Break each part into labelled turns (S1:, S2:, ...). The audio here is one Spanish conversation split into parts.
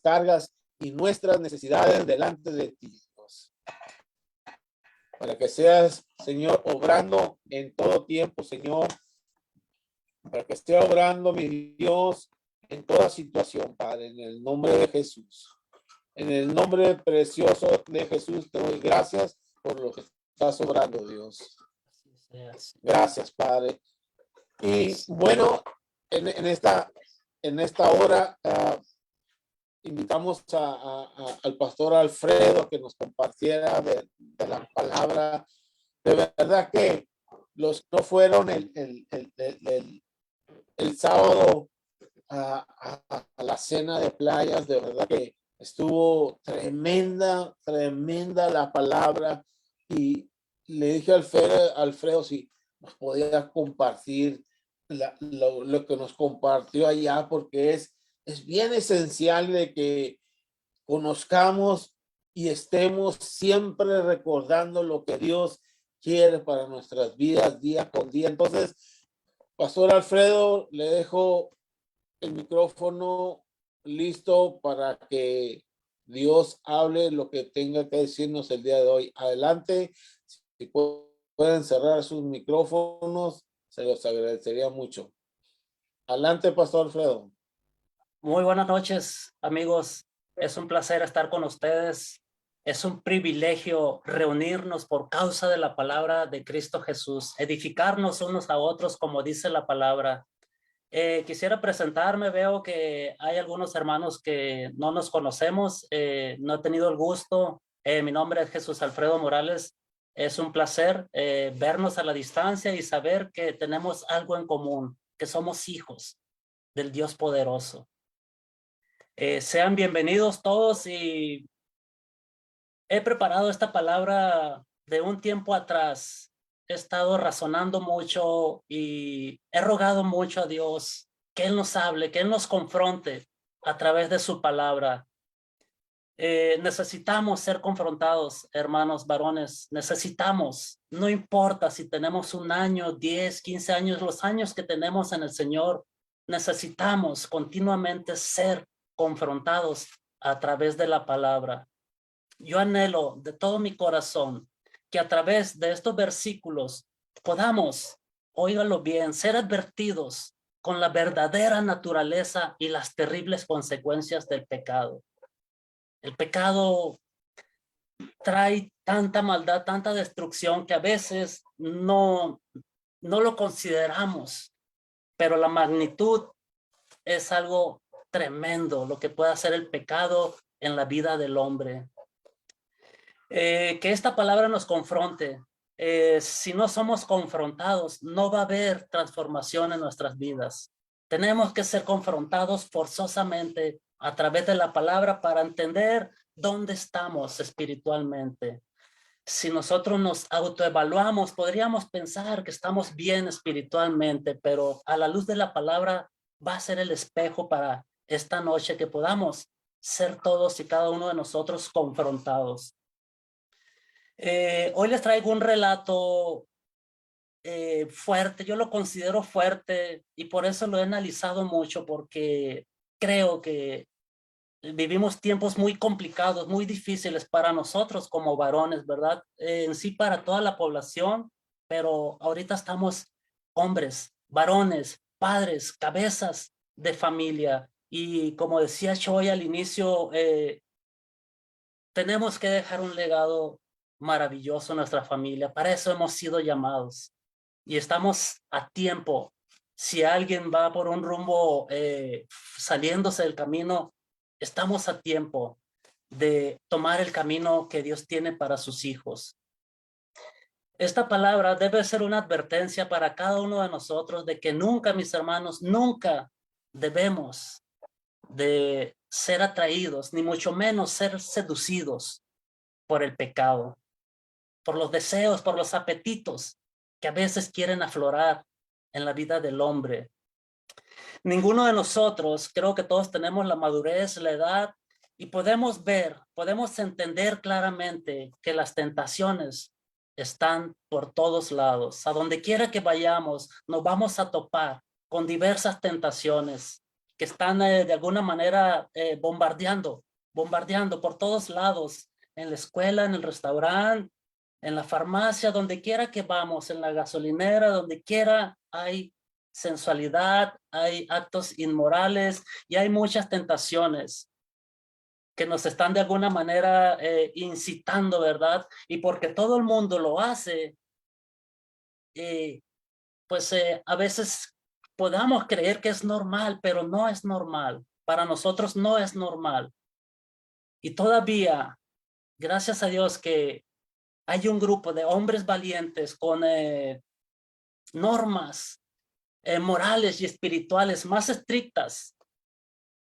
S1: cargas y nuestras necesidades delante de ti, Dios. Para que seas, Señor, obrando en todo tiempo, Señor. Para que esté obrando, mi Dios, en toda situación, Padre, en el nombre de Jesús. En el nombre precioso de Jesús te doy gracias por lo que estás obrando, Dios. Gracias, Padre. Y bueno, en esta hora invitamos al pastor Alfredo que nos compartiera de la palabra. De verdad que los que no fueron el sábado a la cena de playas, de verdad que estuvo tremenda la palabra, y le dije a Alfredo si nos podía compartir lo que nos compartió allá, porque es bien esencial de que conozcamos y estemos siempre recordando lo que Dios quiere para nuestras vidas día con día. Entonces, Pastor Alfredo, le dejo el micrófono listo para que Dios hable lo que tenga que decirnos el día de hoy. Adelante, si pueden cerrar sus micrófonos, se los agradecería mucho. Adelante, Pastor Alfredo.
S2: Muy buenas noches, amigos. Es un placer estar con ustedes. Es un privilegio reunirnos por causa de la palabra de Cristo Jesús, edificarnos unos a otros, como dice la palabra. Quisiera presentarme. Veo que hay algunos hermanos que no nos conocemos. No he tenido el gusto. Mi nombre es Jesús Alfredo Morales. Es un placer vernos a la distancia y saber que tenemos algo en común, que somos hijos del Dios poderoso. Sean bienvenidos todos, y he preparado esta palabra de un tiempo atrás. He estado razonando mucho y he rogado mucho a Dios que Él nos hable, que Él nos confronte a través de su palabra. Necesitamos ser confrontados, hermanos varones. Necesitamos, no importa si tenemos 1 año, 10, 15 años, los años que tenemos en el Señor, necesitamos continuamente ser confrontados a través de la palabra. Yo anhelo de todo mi corazón que a través de estos versículos podamos, óigalo bien, ser advertidos con la verdadera naturaleza y las terribles consecuencias del pecado. El pecado trae tanta maldad, tanta destrucción, que a veces no lo consideramos, pero la magnitud es algo tremendo, lo que puede hacer el pecado en la vida del hombre. Que esta palabra nos confronte. Si no somos confrontados, no va a haber transformación en nuestras vidas. Tenemos que ser confrontados forzosamente a través de la palabra para entender dónde estamos espiritualmente. Si nosotros nos autoevaluamos, podríamos pensar que estamos bien espiritualmente, pero a la luz de la palabra va a ser el espejo para esta noche, que podamos ser todos y cada uno de nosotros confrontados. Hoy les traigo un relato fuerte. Yo lo considero fuerte y por eso lo he analizado mucho, porque creo que vivimos tiempos muy complicados, muy difíciles para nosotros como varones, ¿verdad? En sí para toda la población, pero ahorita estamos hombres, varones, padres, cabezas de familia, y como decía Choy al inicio, tenemos que dejar un legado maravilloso a nuestra familia. Para eso hemos sido llamados y estamos a tiempo. Si alguien va por un rumbo saliéndose del camino, estamos a tiempo de tomar el camino que Dios tiene para sus hijos. Esta palabra debe ser una advertencia para cada uno de nosotros de que nunca, mis hermanos, nunca debemos de ser atraídos, ni mucho menos ser seducidos por el pecado, por los deseos, por los apetitos que a veces quieren aflorar en la vida del hombre. Ninguno de nosotros, creo que todos tenemos la madurez, la edad, y podemos ver, podemos entender claramente que las tentaciones están por todos lados. A donde quiera que vayamos, nos vamos a topar con diversas tentaciones. que están de alguna manera bombardeando por todos lados, en la escuela, en el restaurante, en la farmacia, donde quiera que vamos, en la gasolinera, donde quiera hay sensualidad, hay actos inmorales y hay muchas tentaciones que nos están de alguna manera incitando, ¿verdad? Y porque todo el mundo lo hace, pues a veces podamos creer que es normal, pero no es normal. Para nosotros no es normal. Y todavía, gracias a Dios que hay un grupo de hombres valientes con normas morales y espirituales más estrictas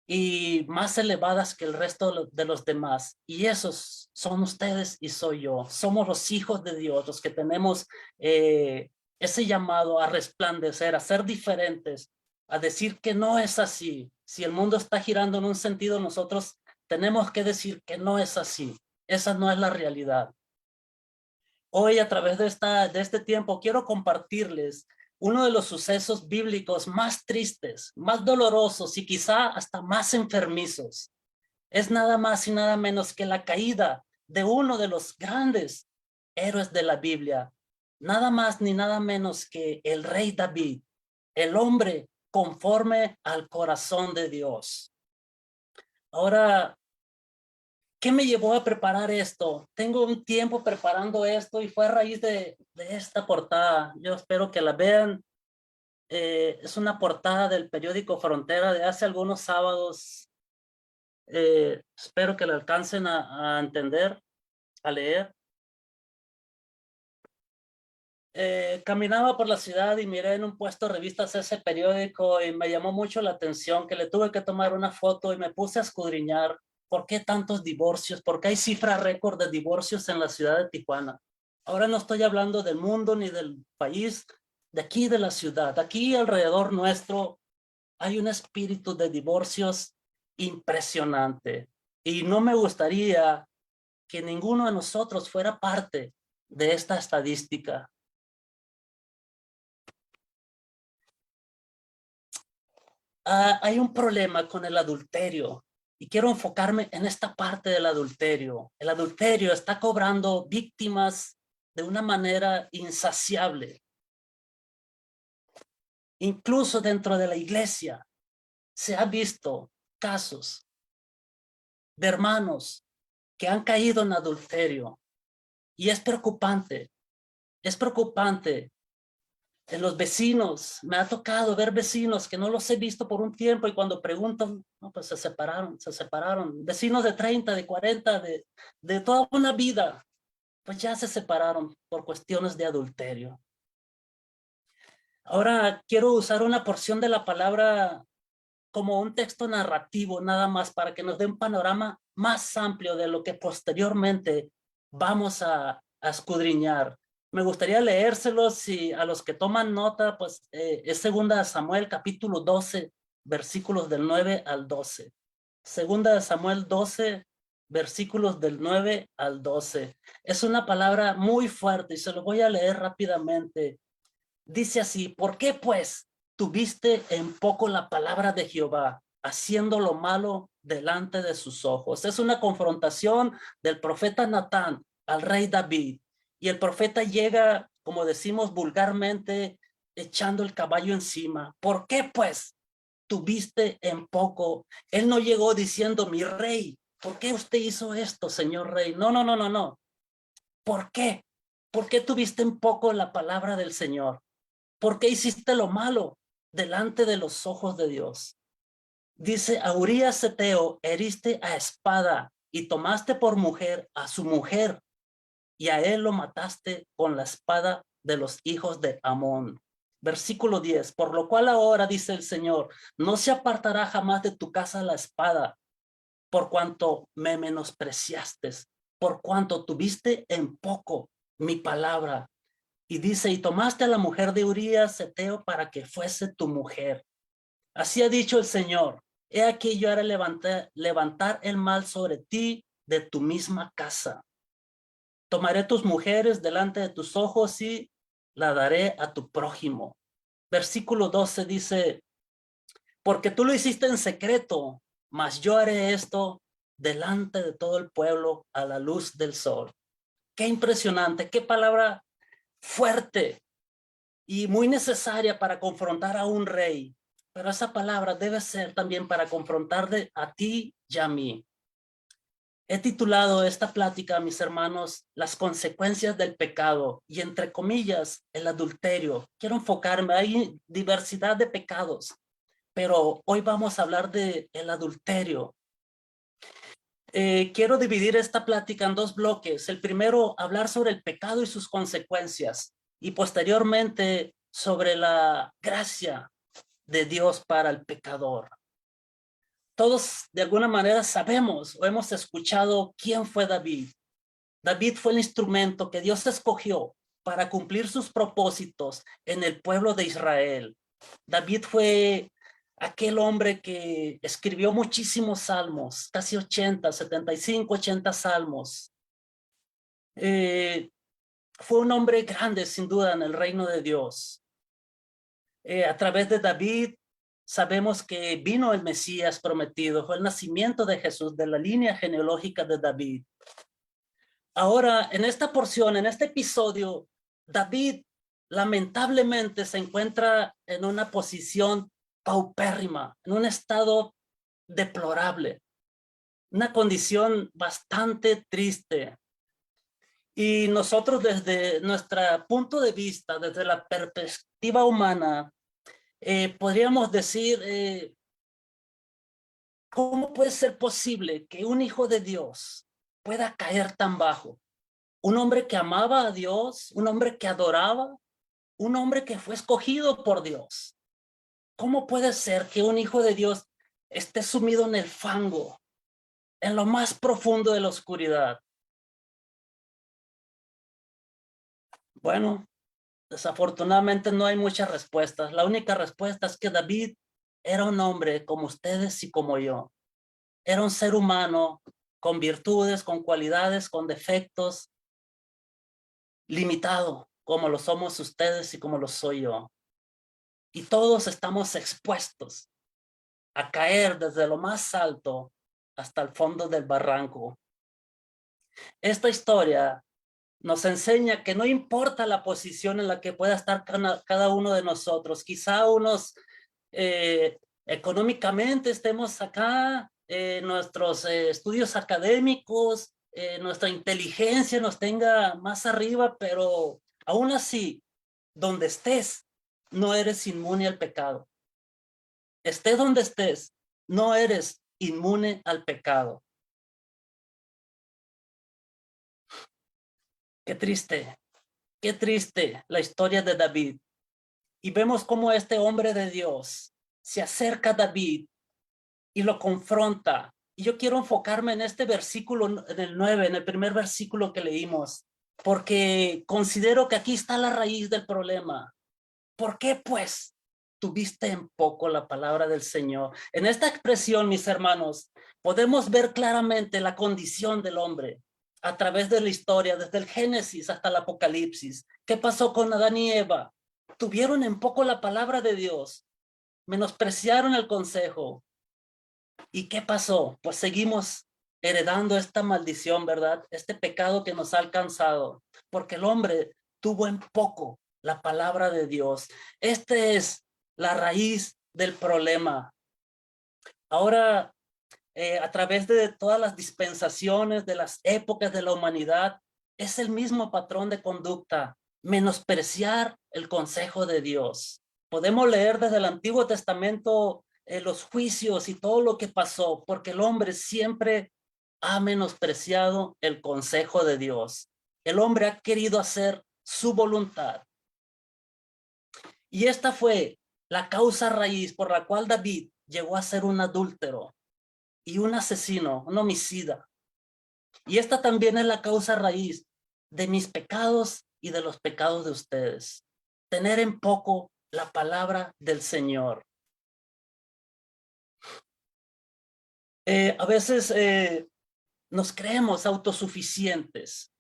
S2: y más elevadas que el resto de los demás. Y esos son ustedes y soy yo. Somos los hijos de Dios, los que tenemos ese llamado a resplandecer, a ser diferentes, a decir que no es así. Si el mundo está girando en un sentido, nosotros tenemos que decir que no es así. Esa no es la realidad. Hoy, a través de este tiempo, quiero compartirles uno de los sucesos bíblicos más tristes, más dolorosos y quizá hasta más enfermizos. Es nada más y nada menos que la caída de uno de los grandes héroes de la Biblia. Nada más ni nada menos que el rey David, el hombre conforme al corazón de Dios. Ahora, ¿qué me llevó a preparar esto? Tengo un tiempo preparando esto y fue a raíz de esta portada. Yo espero que la vean. Es una portada del periódico Frontera de hace algunos sábados. Espero que la alcancen a entender, a leer. Caminaba por la ciudad y miré en un puesto de revistas ese periódico y me llamó mucho la atención que le tuve que tomar una foto y me puse a escudriñar por qué tantos divorcios, por qué hay cifra récord de divorcios en la ciudad de Tijuana. Ahora no estoy hablando del mundo ni del país, de aquí de la ciudad. Aquí alrededor nuestro hay un espíritu de divorcios impresionante y no me gustaría que ninguno de nosotros fuera parte de esta estadística. Hay un problema con el adulterio y quiero enfocarme en esta parte del adulterio. El adulterio está cobrando víctimas de una manera insaciable. Incluso dentro de la iglesia se ha visto casos de hermanos que han caído en adulterio y es preocupante. Es preocupante. En los vecinos, me ha tocado ver vecinos que no los he visto por un tiempo y cuando preguntan, no, pues se separaron. Vecinos de 30, de 40, de toda una vida, pues ya se separaron por cuestiones de adulterio. Ahora quiero usar una porción de la palabra como un texto narrativo nada más para que nos dé un panorama más amplio de lo que posteriormente vamos a escudriñar. Me gustaría leérselos y a los que toman nota, pues es 2 Samuel capítulo 12, versículos del 9 al 12. 2 Samuel 12, versículos del 9 al 12. Es una palabra muy fuerte y se lo voy a leer rápidamente. Dice así: ¿por qué pues tuviste en poco la palabra de Jehová, haciendo lo malo delante de sus ojos? Es una confrontación del profeta Natán al rey David. Y el profeta llega, como decimos vulgarmente, echando el caballo encima. ¿Por qué pues tuviste en poco? Él no llegó diciendo: mi rey, ¿por qué usted hizo esto, señor rey? No, no, no, no, no. ¿Por qué? ¿Por qué tuviste en poco la palabra del Señor? ¿Por qué hiciste lo malo delante de los ojos de Dios? Dice: a Urías Heteo heriste a espada y tomaste por mujer a su mujer y a él lo mataste con la espada de los hijos de Amón. Versículo 10. Por lo cual ahora, dice el Señor, no se apartará jamás de tu casa la espada, por cuanto me menospreciaste, por cuanto tuviste en poco mi palabra. Y dice: y tomaste a la mujer de Urías Heteo para que fuese tu mujer. Así ha dicho el Señor: he aquí yo haré levantar el mal sobre ti de tu misma casa. Tomaré tus mujeres delante de tus ojos y la daré a tu prójimo. Versículo 12 dice: porque tú lo hiciste en secreto, mas yo haré esto delante de todo el pueblo a la luz del sol. Qué impresionante, qué palabra fuerte y muy necesaria para confrontar a un rey. Pero esa palabra debe ser también para confrontar a ti y a mí. He titulado esta plática, mis hermanos, las consecuencias del pecado y, entre comillas, el adulterio. Quiero enfocarme, hay diversidad de pecados, pero hoy vamos a hablar de el adulterio. Quiero dividir esta plática en dos bloques. El primero, hablar sobre el pecado y sus consecuencias, y posteriormente sobre la gracia de Dios para el pecador. Todos de alguna manera sabemos o hemos escuchado quién fue David. David fue el instrumento que Dios escogió para cumplir sus propósitos en el pueblo de Israel. David fue aquel hombre que escribió muchísimos salmos, casi 80, 75, 80 salmos. Fue un hombre grande, sin duda, en el reino de Dios. A través de David sabemos que vino el Mesías prometido, fue el nacimiento de Jesús, de la línea genealógica de David. Ahora, en esta porción, en este episodio, David lamentablemente se encuentra en una posición paupérrima, en un estado deplorable, una condición bastante triste. Y nosotros desde nuestro punto de vista, desde la perspectiva humana, podríamos decir, ¿cómo puede ser posible que un hijo de Dios pueda caer tan bajo? Un hombre que amaba a Dios, un hombre que adoraba, un hombre que fue escogido por Dios. ¿Cómo puede ser que un hijo de Dios esté sumido en el fango, en lo más profundo de la oscuridad? Bueno, desafortunadamente no hay muchas respuestas. La única respuesta es que David era un hombre como ustedes y como yo. Era un ser humano con virtudes, con cualidades, con defectos, limitado, como lo somos ustedes y como lo soy yo. Y todos estamos expuestos a caer desde lo más alto hasta el fondo del barranco. Esta historia nos enseña que no importa la posición en la que pueda estar cada uno de nosotros. Quizá unos económicamente estemos acá, nuestros estudios académicos, nuestra inteligencia nos tenga más arriba, pero aún así, donde estés, no eres inmune al pecado. Estés donde estés, no eres inmune al pecado. Qué triste la historia de David. Y vemos cómo este hombre de Dios se acerca a David y lo confronta. Y yo quiero enfocarme en este versículo, en el 9, en el primer versículo que leímos, porque considero que aquí está la raíz del problema. ¿Por qué, pues, tuviste en poco la palabra del Señor? En esta expresión, mis hermanos, podemos ver claramente la condición del hombre a través de la historia, desde el Génesis hasta el Apocalipsis. ¿Qué pasó con Adán y Eva? Tuvieron en poco la palabra de Dios, menospreciaron el consejo. ¿Y qué pasó? Pues seguimos heredando esta maldición, ¿verdad? Este pecado que nos ha alcanzado, porque el hombre tuvo en poco la palabra de Dios. Esta es la raíz del problema. Ahora, a través de todas las dispensaciones, de las épocas de la humanidad, es el mismo patrón de conducta, menospreciar el consejo de Dios. Podemos leer desde el Antiguo Testamento los juicios y todo lo que pasó, porque el hombre siempre ha menospreciado el consejo de Dios. El hombre ha querido hacer su voluntad. Y esta fue la causa raíz por la cual David llegó a ser un adúltero y un asesino, un homicida. Y esta también es la causa raíz de mis pecados y de los pecados de ustedes. Tener en poco la palabra del Señor. A veces nos creemos autosuficientes.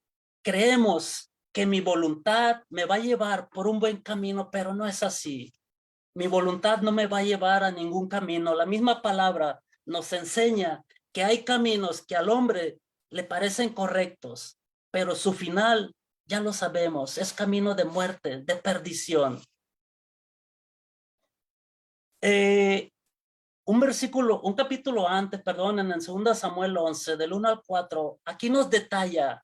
S2: Creemos que mi voluntad me va a llevar por un buen camino, pero no es así. Mi voluntad no me va a llevar a ningún camino. La misma palabra nos enseña que hay caminos que al hombre le parecen correctos, pero su final, ya lo sabemos, es camino de muerte, de perdición. Un capítulo antes, perdón, en el 2 Samuel 11, del 1 al 4, aquí nos detalla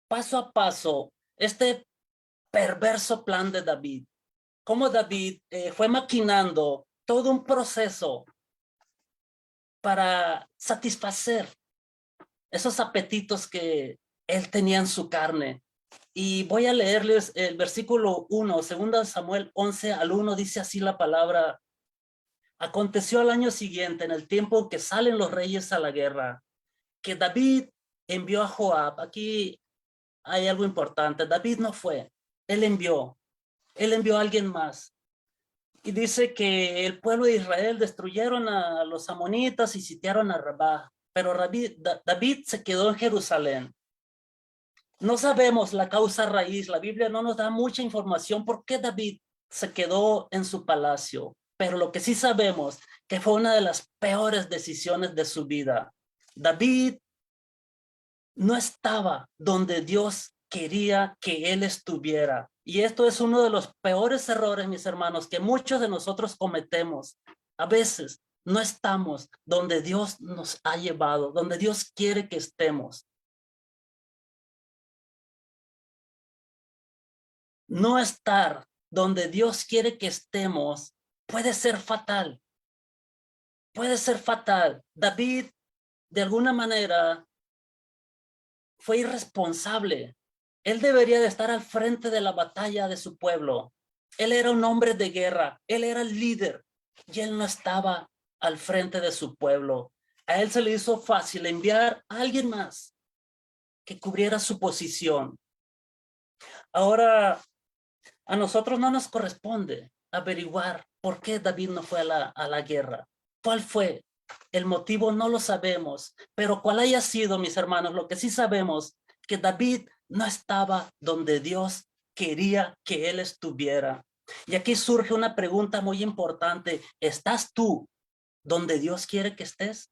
S2: paso a paso este perverso plan de David. Cómo David fue maquinando todo un proceso para satisfacer esos apetitos que él tenía en su carne. Y voy a leerles el versículo 1, 2 Samuel 11 al 1, dice así la palabra. Aconteció al año siguiente, en el tiempo que salen los reyes a la guerra, que David envió a Joab. Aquí hay algo importante. David no fue, él envió a alguien más. Y dice que el pueblo de Israel destruyeron a los amonitas y sitiaron a Rabá, pero David se quedó en Jerusalén. No sabemos la causa raíz, la Biblia no nos da mucha información por qué David se quedó en su palacio, pero lo que sí sabemos que fue una de las peores decisiones de su vida. David no estaba donde Dios quería que él estuviera. Y esto es uno de los peores errores, mis hermanos, que muchos de nosotros cometemos. A veces no estamos donde Dios nos ha llevado, donde Dios quiere que estemos. No estar donde Dios quiere que estemos puede ser fatal. Puede ser fatal. David, de alguna manera, fue irresponsable. Él debería de estar al frente de la batalla de su pueblo. Él era un hombre de guerra, él era el líder y él no estaba al frente de su pueblo. A él se le hizo fácil enviar a alguien más que cubriera su posición. Ahora, a nosotros no nos corresponde averiguar por qué David no fue a la guerra. ¿Cuál fue? El motivo no lo sabemos, pero cuál haya sido, mis hermanos, lo que sí sabemos, que David no estaba donde Dios quería que él estuviera. Y aquí surge una pregunta muy importante. ¿Estás tú donde Dios quiere que estés?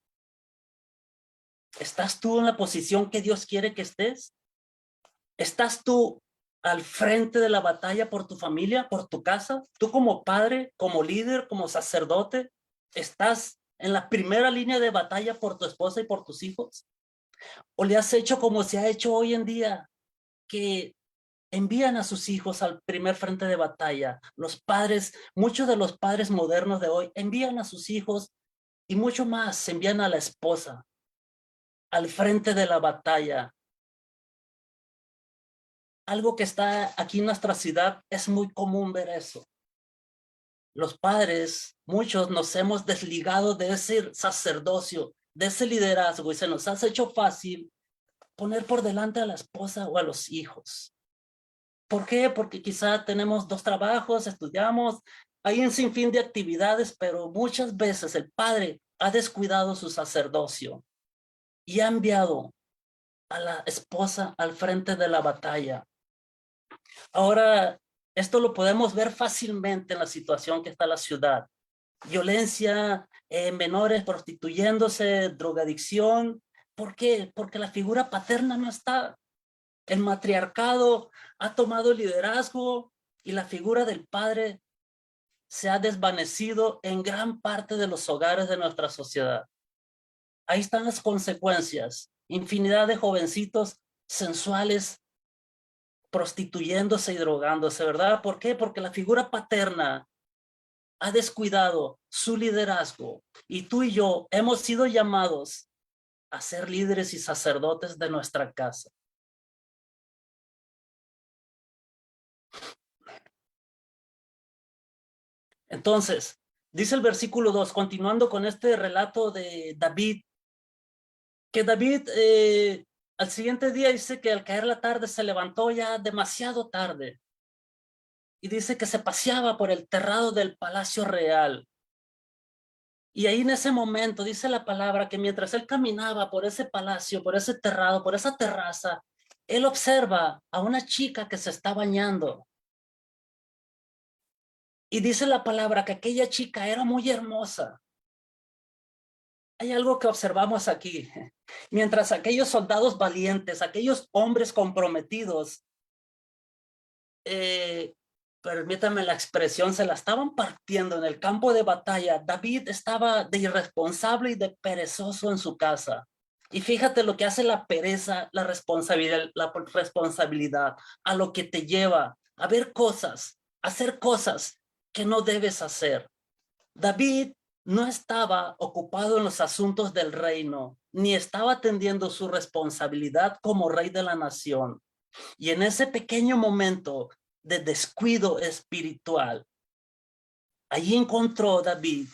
S2: ¿Estás tú en la posición que Dios quiere que estés? ¿Estás tú al frente de la batalla por tu familia, por tu casa? Tú como padre, como líder, como sacerdote, ¿estás en la primera línea de batalla por tu esposa y por tus hijos? ¿O le has hecho como se ha hecho hoy en día, que envían a sus hijos al primer frente de batalla? Los padres, muchos de los padres modernos de hoy envían a sus hijos y mucho más, envían a la esposa al frente de la batalla. Algo que está aquí en nuestra ciudad, es muy común ver eso. Los padres, muchos nos hemos desligado de ese sacerdocio, de ese liderazgo, y se nos ha hecho fácil poner por delante a la esposa o a los hijos. ¿Por qué? Porque quizá tenemos 2 trabajos, estudiamos, hay un sinfín de actividades, pero muchas veces el padre ha descuidado su sacerdocio y ha enviado a la esposa al frente de la batalla. Ahora, esto lo podemos ver fácilmente en la situación que está la ciudad. Violencia, menores prostituyéndose, drogadicción. ¿Por qué? Porque la figura paterna no está. El matriarcado ha tomado el liderazgo y la figura del padre se ha desvanecido en gran parte de los hogares de nuestra sociedad. Ahí están las consecuencias. Infinidad de jovencitos sensuales prostituyéndose y drogándose, ¿verdad? ¿Por qué? Porque la figura paterna ha descuidado su liderazgo y tú y yo hemos sido llamados a ser líderes y sacerdotes de nuestra casa. Entonces, dice el versículo 2, continuando con este relato de David, que David al siguiente día dice que al caer la tarde se levantó ya demasiado tarde y dice que se paseaba por el terrado del palacio real. Y ahí en ese momento dice la palabra que mientras él caminaba por ese palacio, por ese terrado, por esa terraza, él observa a una chica que se está bañando. Y dice la palabra que aquella chica era muy hermosa. Hay algo que observamos aquí. Mientras aquellos soldados valientes, aquellos hombres comprometidos, permítame la expresión, se la estaban partiendo en el campo de batalla, David estaba de irresponsable y de perezoso en su casa. Y fíjate lo que hace la pereza, la responsabilidad, a lo que te lleva a ver cosas, a hacer cosas que no debes hacer. David no estaba ocupado en los asuntos del reino, ni estaba atendiendo su responsabilidad como rey de la nación. Y en ese pequeño momento de descuido espiritual, allí encontró David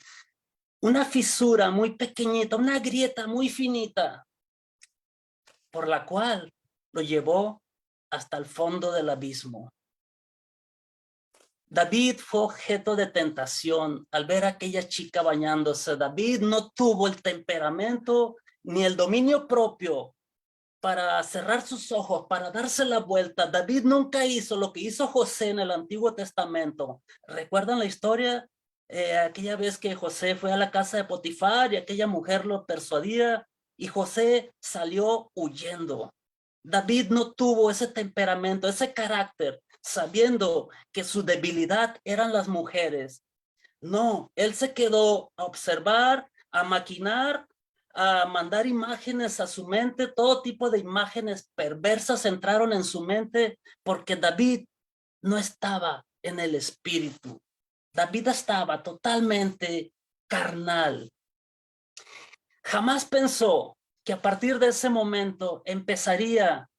S2: una fisura muy pequeñita, una grieta muy finita, por la cual lo llevó hasta el fondo del abismo. David fue objeto de tentación al ver a aquella chica bañándose. David no tuvo el temperamento ni el dominio propio para cerrar sus ojos, para darse la vuelta. David nunca hizo lo que hizo José en el Antiguo Testamento. ¿Recuerdan la historia? Aquella vez que José fue a la casa de Potifar y aquella mujer lo persuadía y José salió huyendo. David no tuvo ese temperamento, ese carácter, sabiendo que su debilidad eran las mujeres. No, él se quedó a observar, a maquinar, a mandar imágenes a su mente, todo tipo de imágenes perversas entraron en su mente porque David no estaba en el espíritu. David estaba totalmente carnal. Jamás pensó que a partir de ese momento empezaría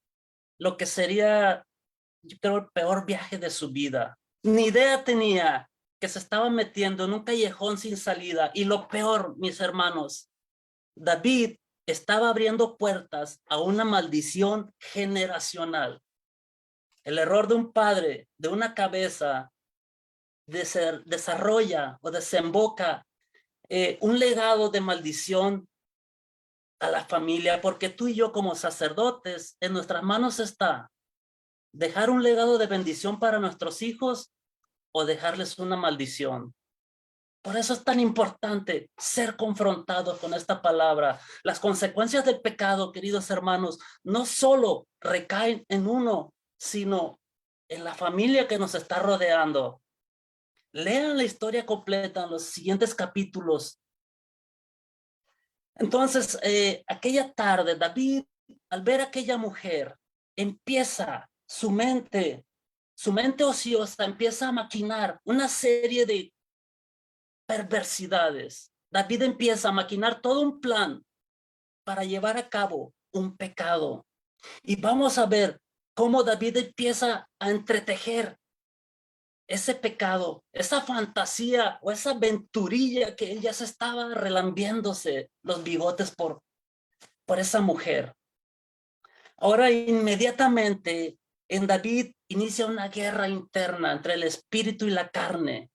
S2: lo que sería, yo creo, el peor viaje de su vida. Ni idea tenía que se estaba metiendo en un callejón sin salida. Y lo peor, mis hermanos, David estaba abriendo puertas a una maldición generacional. El error de un padre, de una cabeza, desarrolla o desemboca un legado de maldición a la familia, porque tú y yo como sacerdotes, en nuestras manos está dejar un legado de bendición para nuestros hijos o dejarles una maldición. Por eso es tan importante ser confrontados con esta palabra. Las consecuencias del pecado, queridos hermanos, no solo recaen en uno, sino en la familia que nos está rodeando. Lean la historia completa en los siguientes capítulos. Entonces, aquella tarde, David, al ver a aquella mujer, empieza su mente ociosa, empieza a maquinar una serie de perversidades. David empieza a maquinar todo un plan para llevar a cabo un pecado. Y vamos a ver cómo David empieza a entretejer ese pecado, esa fantasía o esa aventurilla que él ya se estaba relambiéndose los bigotes por esa mujer. Ahora inmediatamente en David inicia una guerra interna entre el espíritu y la carne.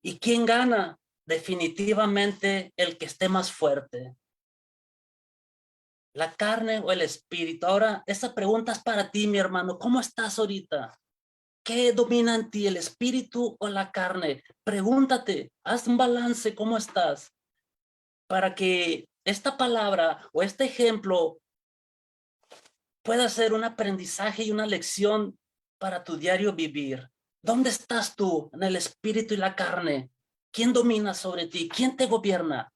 S2: ¿Y quién gana? Definitivamente el que esté más fuerte. ¿La carne o el espíritu? Ahora, esa pregunta es para ti, mi hermano. ¿Cómo estás ahorita? ¿Qué domina en ti, el espíritu o la carne? Pregúntate, haz un balance, ¿cómo estás? Para que esta palabra o este ejemplo pueda ser un aprendizaje y una lección para tu diario vivir. ¿Dónde estás tú en el espíritu y la carne? ¿Quién domina sobre ti? ¿Quién te gobierna?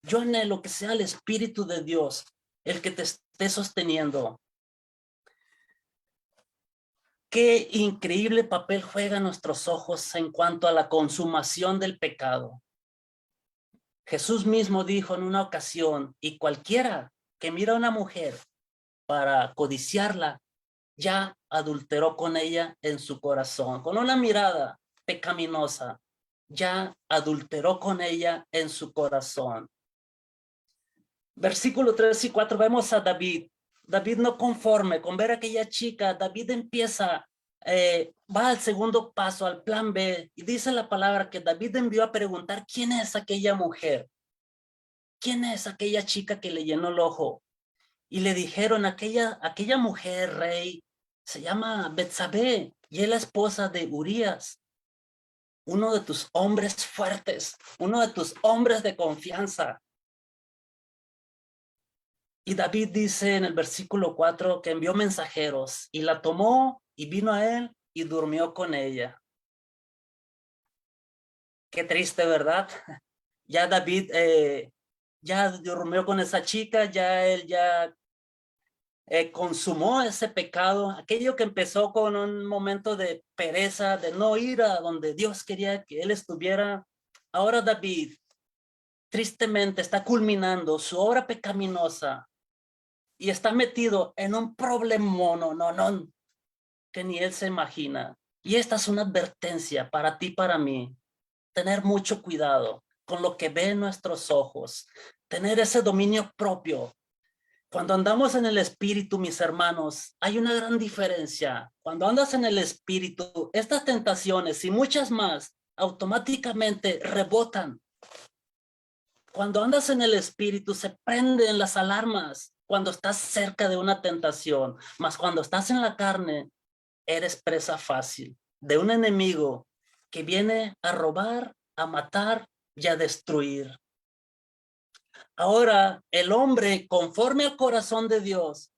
S2: Yo anhelo que sea el Espíritu de Dios el que te esté sosteniendo. Qué increíble papel juegan nuestros ojos en cuanto a la consumación del pecado. Jesús mismo dijo en una ocasión, y cualquiera que mira a una mujer para codiciarla, ya adulteró con ella en su corazón. Con una mirada pecaminosa, ya adulteró con ella en su corazón. Versículo 3 y 4 vemos a David. David no conforme con ver a aquella chica, David empieza, va al segundo paso, al plan B, y dice la palabra que David envió a preguntar quién es aquella mujer, quién es aquella chica que le llenó el ojo. Y le dijeron, aquella mujer, rey, se llama Betsabé y es la esposa de Urías. uno de tus hombres fuertes, uno de tus hombres de confianza. Y David dice en el versículo 4 que envió mensajeros y la tomó y vino a él y durmió con ella. Qué triste, ¿verdad? Ya David ya durmió con esa chica, ya él ya consumó ese pecado, aquello que empezó con un momento de pereza, de no ir a donde Dios quería que él estuviera. Ahora David tristemente está culminando su obra pecaminosa y está metido en un problemón, no, que ni él se imagina. Y esta es una advertencia para ti, para mí. Tener mucho cuidado con lo que ven nuestros ojos, tener ese dominio propio. Cuando andamos en el espíritu, mis hermanos, hay una gran diferencia. Cuando andas en el espíritu, estas tentaciones y muchas más automáticamente rebotan. Cuando andas en el espíritu, se prenden las alarmas cuando estás cerca de una tentación, mas cuando estás en la carne, eres presa fácil de un enemigo que viene a robar, a matar y a destruir. Ahora, el hombre, conforme al corazón de Dios,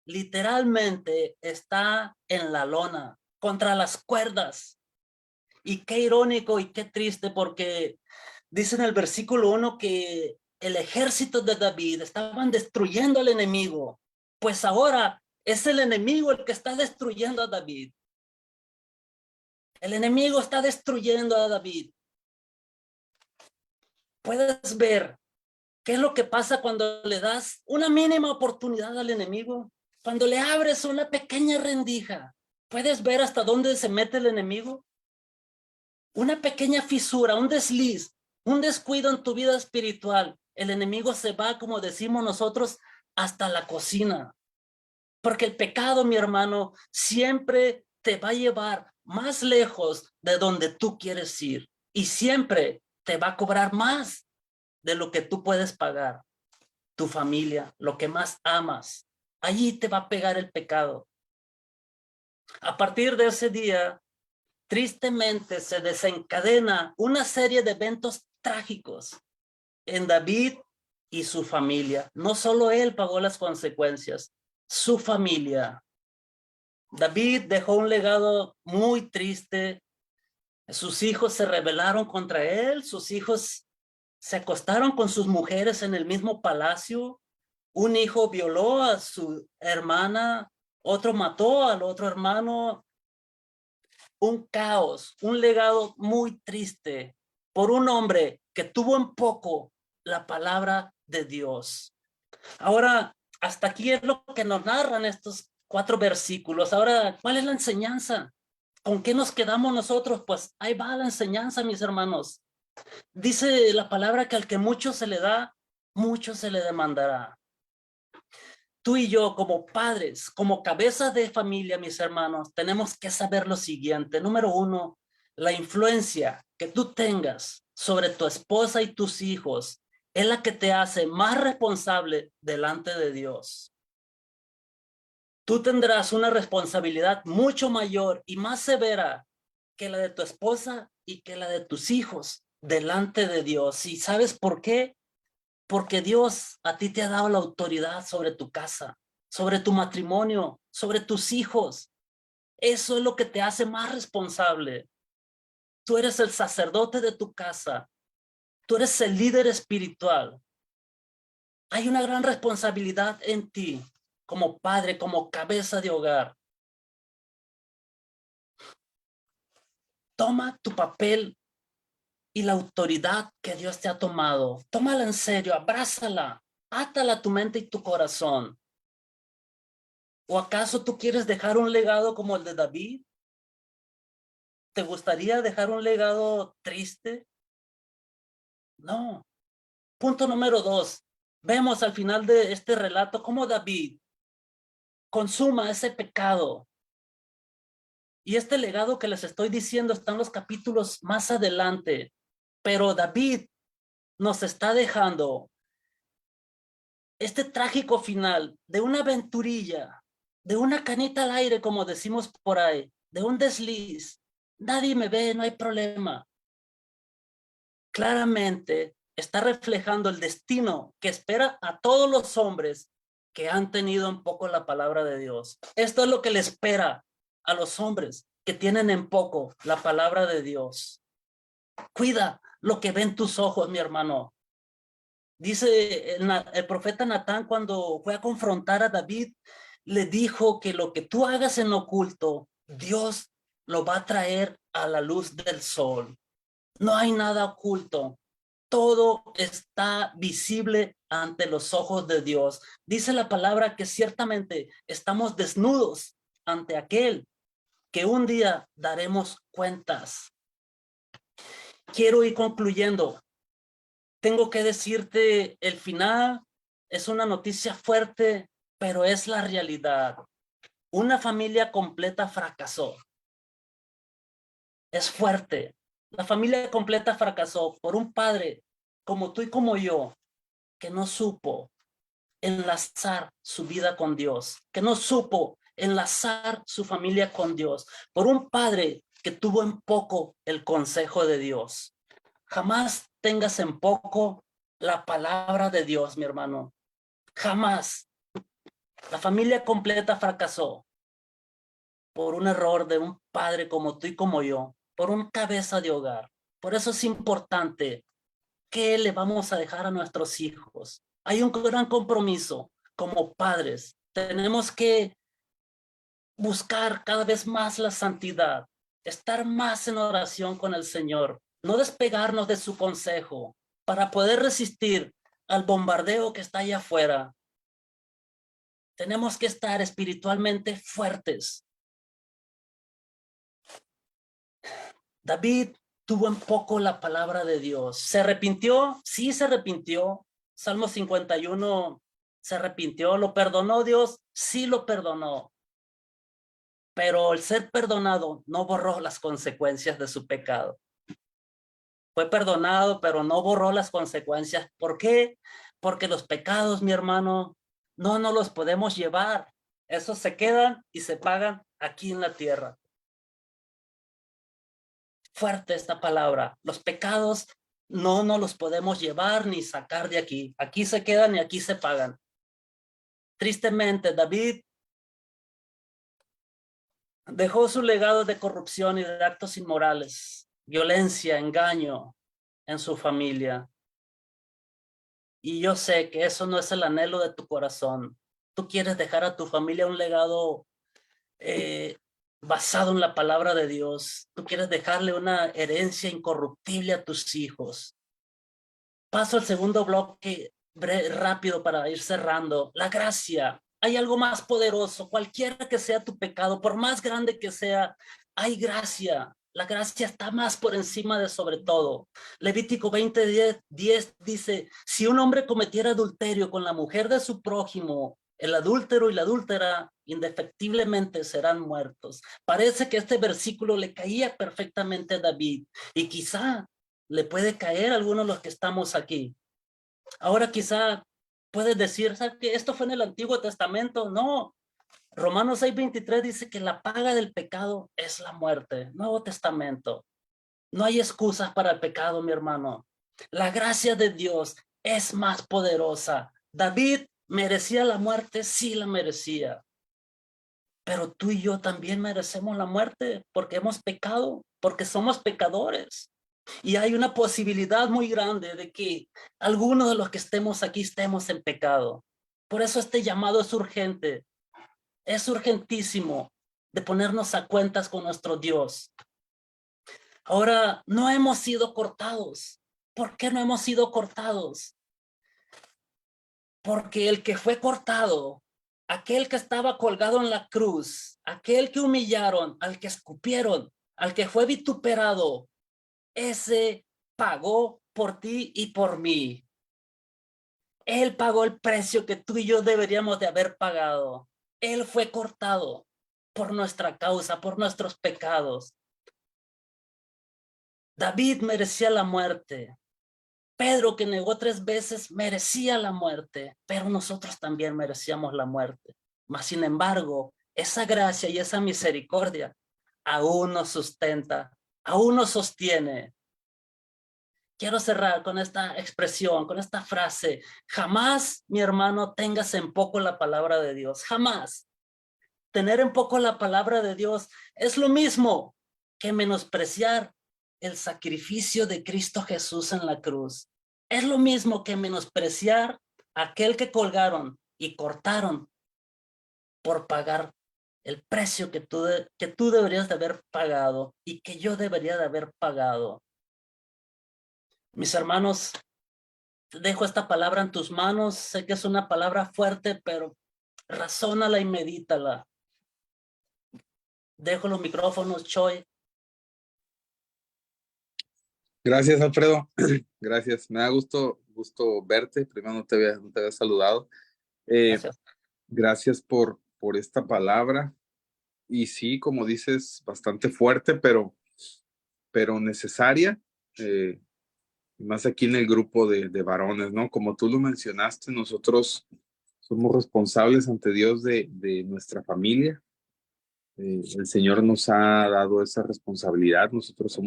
S2: literalmente está en la lona, contra las cuerdas. Y qué irónico y qué triste, porque dice en el versículo 1 que el ejército de David estaban destruyendo al enemigo. Pues ahora es el enemigo el que está destruyendo a David. El enemigo está destruyendo a David. Puedes ver qué es lo que pasa cuando le das una mínima oportunidad al enemigo. Cuando le abres una pequeña rendija, ¿puedes ver hasta dónde se mete el enemigo? Una pequeña fisura, un desliz, un descuido en tu vida espiritual. El enemigo se va, como decimos nosotros, hasta la cocina. Porque el pecado, mi hermano, siempre te va a llevar más lejos de donde tú quieres ir. Y siempre te va a cobrar más de lo que tú puedes pagar. Tu familia, lo que más amas. Allí te va a pegar el pecado. A partir de ese día, tristemente se desencadena una serie de eventos trágicos en David y su familia. No solo él pagó las consecuencias, su familia. David dejó un legado muy triste. Sus hijos se rebelaron contra él, sus hijos se acostaron con sus mujeres en el mismo palacio. Un hijo violó a su hermana, otro mató al otro hermano. Un caos, un legado muy triste por un hombre que tuvo en poco la palabra de Dios. Ahora, hasta aquí es lo que nos narran estos 4 versículos. Ahora, ¿cuál es la enseñanza? ¿Con qué nos quedamos nosotros? Pues ahí va la enseñanza, mis hermanos. Dice la palabra que al que mucho se le da, mucho se le demandará. Tú y yo, como padres, como cabezas de familia, mis hermanos, tenemos que saber lo siguiente. Número 1, la influencia que tú tengas sobre tu esposa y tus hijos es la que te hace más responsable delante de Dios. Tú tendrás una responsabilidad mucho mayor y más severa que la de tu esposa y que la de tus hijos delante de Dios. ¿Y sabes por qué? Porque Dios a ti te ha dado la autoridad sobre tu casa, sobre tu matrimonio, sobre tus hijos. Eso es lo que te hace más responsable. Tú eres el sacerdote de tu casa. Tú eres el líder espiritual. Hay una gran responsabilidad en ti como padre, como cabeza de hogar. Toma tu papel y la autoridad que Dios te ha tomado. Tómala en serio, abrázala, átala a tu mente y tu corazón. ¿O acaso tú quieres dejar un legado como el de David? ¿Te gustaría dejar un legado triste? No. Punto número 2. Vemos al final de este relato cómo David consuma ese pecado. Y este legado que les estoy diciendo está en los capítulos más adelante. Pero David nos está dejando este trágico final de una aventurilla, de una canita al aire, como decimos por ahí, de un desliz. Nadie me ve, no hay problema. claramente está reflejando el destino que espera a todos los hombres que han tenido en poco la palabra de Dios. Esto es lo que le espera a los hombres que tienen en poco la palabra de Dios. Cuida lo que ven tus ojos, mi hermano. Dice el profeta Natán, cuando fue a confrontar a David, le dijo que lo que tú hagas en oculto, Dios lo va a traer a la luz del sol. No hay nada oculto. Todo está visible ante los ojos de Dios. Dice la palabra que ciertamente estamos desnudos ante aquel que un día daremos cuentas. Quiero ir concluyendo. Tengo que decirte, el final es una noticia fuerte, pero es la realidad. Una familia completa fracasó. Es fuerte. La familia completa fracasó por un padre como tú y como yo, que no supo enlazar su vida con Dios, que no supo enlazar su familia con Dios, por un padre que tuvo en poco el consejo de Dios. Jamás tengas en poco la palabra de Dios, mi hermano. Jamás. La familia completa fracasó por un error de un padre como tú y como yo, por un cabeza de hogar. Por eso es importante. ¿Qué le vamos a dejar a nuestros hijos? Hay un gran compromiso como padres. Tenemos que buscar cada vez más la santidad, estar más en oración con el Señor, no despegarnos de su consejo para poder resistir al bombardeo que está allá afuera. Tenemos que estar espiritualmente fuertes. David tuvo en poco la palabra de Dios. ¿Se arrepintió? Sí, se arrepintió. Salmo 51, se arrepintió. ¿Lo perdonó Dios? Sí, lo perdonó. Pero el ser perdonado no borró las consecuencias de su pecado. Fue perdonado, pero no borró las consecuencias. ¿Por qué? Porque los pecados, mi hermano, no los podemos llevar. Esos se quedan y se pagan aquí en la tierra. Fuerte esta palabra. Los pecados no los podemos llevar ni sacar de aquí. Aquí se quedan y aquí se pagan. Tristemente, David dejó su legado de corrupción y de actos inmorales, violencia, engaño en su familia. Y yo sé que eso no es el anhelo de tu corazón. Tú quieres dejar a tu familia un legado basado en la palabra de Dios. Tú quieres dejarle una herencia incorruptible a tus hijos. Paso al segundo bloque rápido para ir cerrando. La gracia. Hay algo más poderoso. Cualquiera que sea tu pecado, por más grande que sea, hay gracia. La gracia está más por encima de sobre todo. Levítico 20:10 dice, si un hombre cometiera adulterio con la mujer de su prójimo, el adúltero y la adúltera indefectiblemente serán muertos. Parece que este versículo le caía perfectamente a David y quizá le puede caer a algunos de los que estamos aquí. Ahora quizá puedes decir, ¿sabes qué? Esto fue en el Antiguo Testamento. No, Romanos 6:23 dice que la paga del pecado es la muerte. Nuevo Testamento. No hay excusas para el pecado, mi hermano. La gracia de Dios es más poderosa. David merecía la muerte, sí la merecía. Pero tú y yo también merecemos la muerte porque hemos pecado, porque somos pecadores. Y hay una posibilidad muy grande de que algunos de los que estemos aquí estemos en pecado. Por eso este llamado es urgentísimo de ponernos a cuentas con nuestro Dios. Ahora, no hemos sido cortados. ¿Por qué no hemos sido cortados? Porque el que fue cortado, aquel que estaba colgado en la cruz, aquel que humillaron, al que escupieron, al que fue vituperado, ese pagó por ti y por mí. Él pagó el precio que tú y yo deberíamos de haber pagado. Él fue cortado por nuestra causa, por nuestros pecados. David merecía la muerte. Pedro, que negó 3 veces, merecía la muerte, pero nosotros también merecíamos la muerte. Mas, sin embargo, esa gracia y esa misericordia aún nos sustenta, aún nos sostiene. quiero cerrar con esta expresión, con esta frase. Jamás, mi hermano, tengas en poco la palabra de Dios. Jamás. Tener en poco la palabra de Dios es lo mismo que menospreciar el sacrificio de Cristo Jesús en la cruz. Es lo mismo que menospreciar a aquel que colgaron y cortaron por pagar el precio que tú deberías de haber pagado y que yo debería de haber pagado. Mis hermanos, dejo esta palabra en tus manos. Sé que es una palabra fuerte, pero razónala y medítala. Dejo los micrófonos, Choi.
S3: Gracias, Alfredo. Gracias. Me da gusto verte. Primero no te había saludado.
S2: Gracias.
S3: Gracias por esta palabra. Y sí, como dices, bastante fuerte, pero necesaria. Más aquí en el grupo de varones, ¿no? Como tú lo mencionaste, nosotros somos responsables ante Dios de nuestra familia. El Señor nos ha dado esa responsabilidad. Nosotros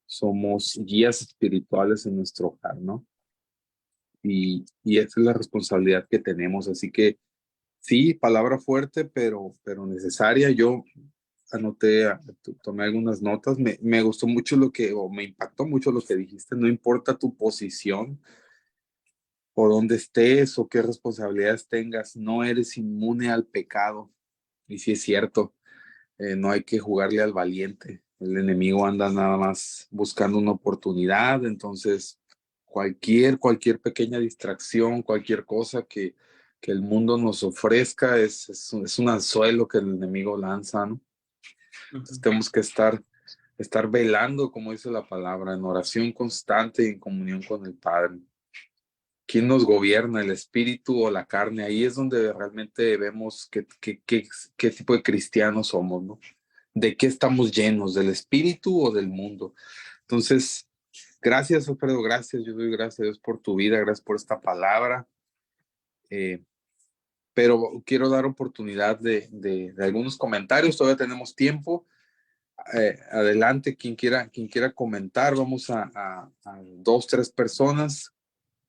S3: somos guías espirituales en nuestro hogar, ¿no? Y esa es la responsabilidad que tenemos. Así que sí, palabra fuerte, pero necesaria. Yo anoté, tomé algunas notas. Me gustó mucho o me impactó mucho lo que dijiste. No importa tu posición o dónde estés o qué responsabilidades tengas, no eres inmune al pecado. Y sí es cierto, no hay que jugarle al valiente. El enemigo anda nada más buscando una oportunidad, entonces cualquier pequeña distracción, cualquier cosa que el mundo nos ofrezca es un anzuelo que el enemigo lanza, ¿no? Entonces tenemos que estar velando, como dice la palabra, en oración constante y en comunión con el Padre. ¿Quién nos gobierna, el espíritu o la carne? Ahí es donde realmente vemos qué tipo de cristianos somos, ¿no? ¿De qué estamos llenos? ¿Del espíritu o del mundo? Entonces, gracias, Alfredo, gracias. Yo doy gracias a Dios por tu vida, gracias por esta palabra. Pero quiero dar oportunidad de algunos comentarios. Todavía tenemos tiempo. Adelante, quien quiera comentar. Vamos a 2, 3 personas.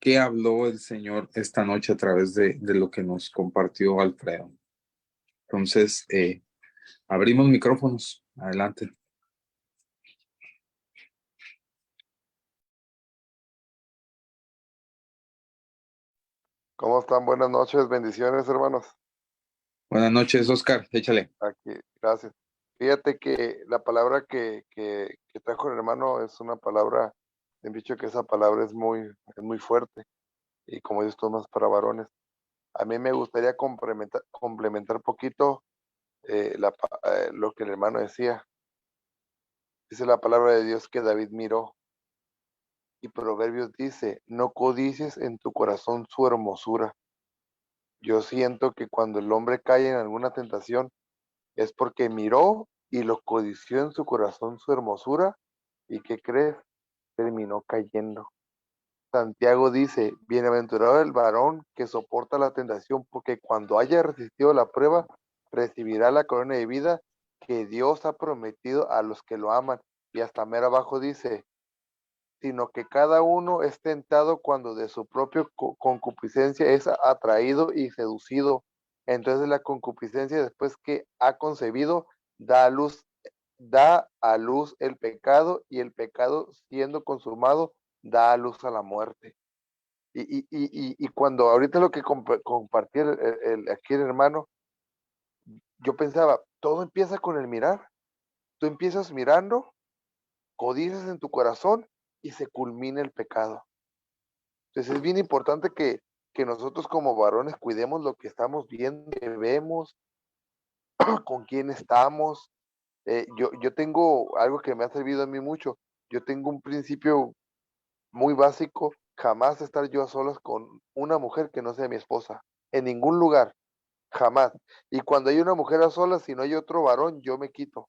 S3: ¿Qué habló el Señor esta noche a través de lo que nos compartió Alfredo? Entonces, abrimos micrófonos. Adelante.
S4: ¿Cómo están? Buenas noches, bendiciones, hermanos.
S3: Buenas noches, Oscar. Échale.
S4: Aquí, gracias. Fíjate que la palabra que trajo el hermano es una palabra, me han dicho que esa palabra es muy fuerte y como dices tú, más para varones. A mí me gustaría complementar poquito lo que el hermano decía. Dice la palabra de Dios que David miró y Proverbios dice, no codicies en tu corazón su hermosura. Yo siento que cuando el hombre cae en alguna tentación es porque miró y lo codició en su corazón su hermosura y ¿qué crees? Terminó cayendo. Santiago dice, bienaventurado el varón que soporta la tentación, porque cuando haya resistido la prueba, recibirá la corona de vida que Dios ha prometido a los que lo aman. Y hasta mero abajo dice, sino que cada uno es tentado cuando de su propia concupiscencia es atraído y seducido. Entonces la concupiscencia, después que ha concebido, da a luz el pecado, y el pecado, siendo consumado, da a luz a la muerte. Y cuando ahorita lo que compartí aquí el hermano, yo pensaba, todo empieza con el mirar. Tú empiezas mirando, codicias en tu corazón y se culmina el pecado. Entonces es bien importante que nosotros como varones cuidemos lo que estamos viendo, que vemos, con quién estamos. Yo tengo algo que me ha servido a mí mucho. Yo tengo un principio muy básico, jamás estar yo a solas con una mujer que no sea mi esposa, en ningún lugar, jamás. Y cuando hay una mujer a solas, si no hay otro varón, yo me quito.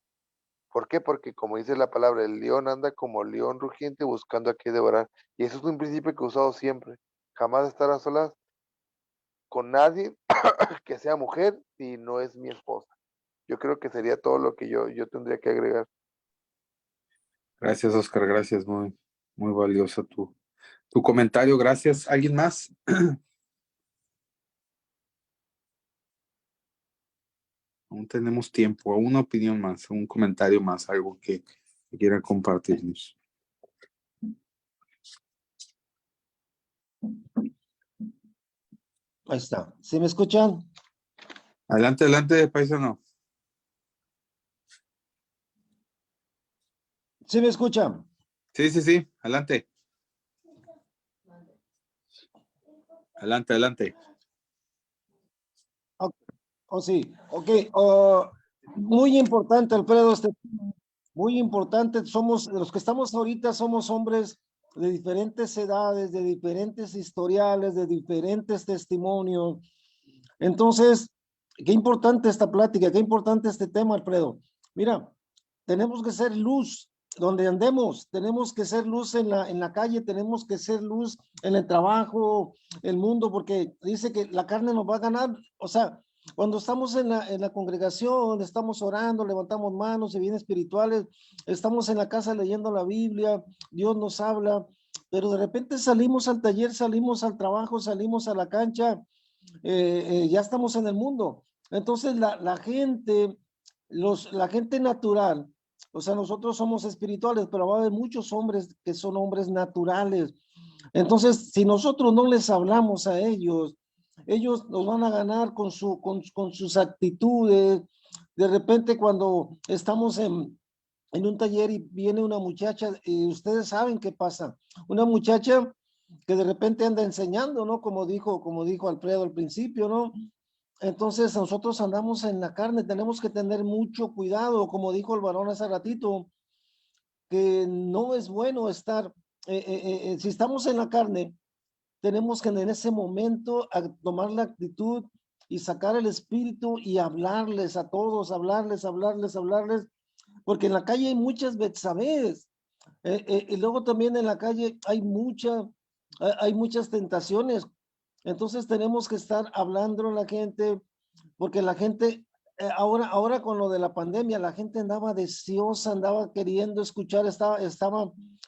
S4: ¿Por qué? Porque como dice la palabra, el león anda como león rugiente buscando a qué devorar. Y eso es un principio que he usado siempre. Jamás estar a solas con nadie que sea mujer si no es mi esposa. Yo creo que sería todo lo que yo tendría que agregar.
S3: Gracias, Oscar. Gracias, muy, Muy valiosa tu comentario. Gracias. ¿Alguien más? Aún tenemos tiempo, a una opinión más, un comentario más, algo que quieran compartirnos.
S5: Ahí está. ¿Sí me escuchan?
S3: Adelante, adelante, paisano.
S5: ¿Sí me escuchan?
S3: Sí, adelante. Adelante.
S5: Oh, sí, ok. Muy importante, Alfredo, muy importante. Somos, los que estamos ahorita, somos hombres de diferentes edades, de diferentes historiales, de diferentes testimonios. Entonces, qué importante esta plática, qué importante este tema, Alfredo. Mira, tenemos que ser luz donde andemos, tenemos que ser luz en la calle, tenemos que ser luz en el trabajo, el mundo, porque dice que la carne nos va a ganar. O sea, cuando estamos en la congregación, estamos orando, levantamos manos y bien espirituales, estamos en la casa leyendo la Biblia, Dios nos habla, pero de repente salimos al taller, salimos al trabajo, salimos a la cancha, ya estamos en el mundo. Entonces la gente, la gente natural, o sea, nosotros somos espirituales, pero va a haber muchos hombres que son hombres naturales. Entonces, si nosotros no les hablamos a ellos, ellos nos van a ganar con sus actitudes. De repente, cuando estamos en un taller y viene una muchacha, y ustedes saben qué pasa. Una muchacha que de repente anda enseñando, ¿no? Como dijo Alfredo al principio, ¿no? Entonces nosotros andamos en la carne, tenemos que tener mucho cuidado, como dijo el varón hace ratito, que no es bueno estar, si estamos en la carne, tenemos que en ese momento tomar la actitud y sacar el espíritu y hablarles a todos, hablarles, porque en la calle hay muchas Betsabés, y luego también en la calle hay muchas tentaciones. Entonces tenemos que estar hablando a la gente, porque la gente, ahora con lo de la pandemia, la gente andaba deseosa, andaba queriendo escuchar, estaba,